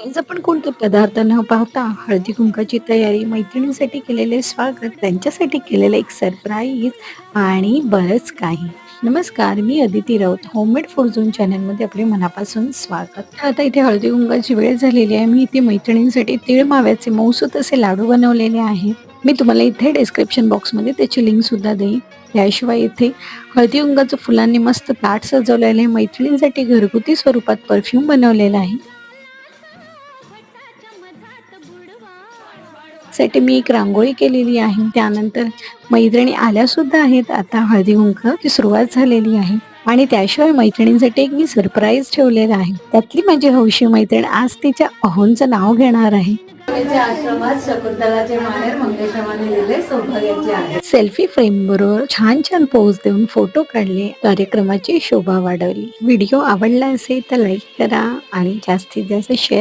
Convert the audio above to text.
आज आपण कोणते पदार्थ न पाहता हळदी कुंकाची तयारी, मैत्रिणींसाठी केलेले स्वागत, त्यांच्यासाठी केलेलं एक सरप्राईज आणि बरंच काही. नमस्कार, मी Aditi Raut. Homemade food zone चॅनलमध्ये आपले मनापासून स्वागत. तर आता इथे हळदी कुंकाची वेळ झालेली आहे. मी इथे मैत्रिणींसाठी तीळ माव्याचे मऊसूत असे लाडू बनवलेले आहेत. मी तुम्हाला इथे डिस्क्रिप्शन बॉक्समध्ये त्याची लिंक सुद्धा देईन. त्याशिवाय इथे हळदी कुंकाचं फुलांनी मस्त ताट सजवलेलं आहे. मैत्रिणींसाठी घरगुती स्वरूपात परफ्यूम बनवलेला आहे. साठी मी एक रांगोळी केलेली आहे. त्यानंतर मैत्रिणी आल्या सुद्धा आहेत. आता हळदी-कुंकवाची सुरुवात झालेली आहे आणि त्याशिवाय मैत्रिणींसाठी एक मी सरप्राईज ठेवलेला आहे. त्यातली माझी हौशी मैत्रीण आज तिच्या अहोंचं नाव घेणार आहे. आश्रमात शकुंतलाचे माहेर मंगेशमाने दिले सौभाग्याचे आहे. सेल्फी फ्रेम बरोबर छान छान पोज देऊन फोटो काढले, कार्यक्रमाची शोभा वाढवली. व्हिडिओ आवडला असेल तर लाईक करा आणि जास्तीत जास्त शेअर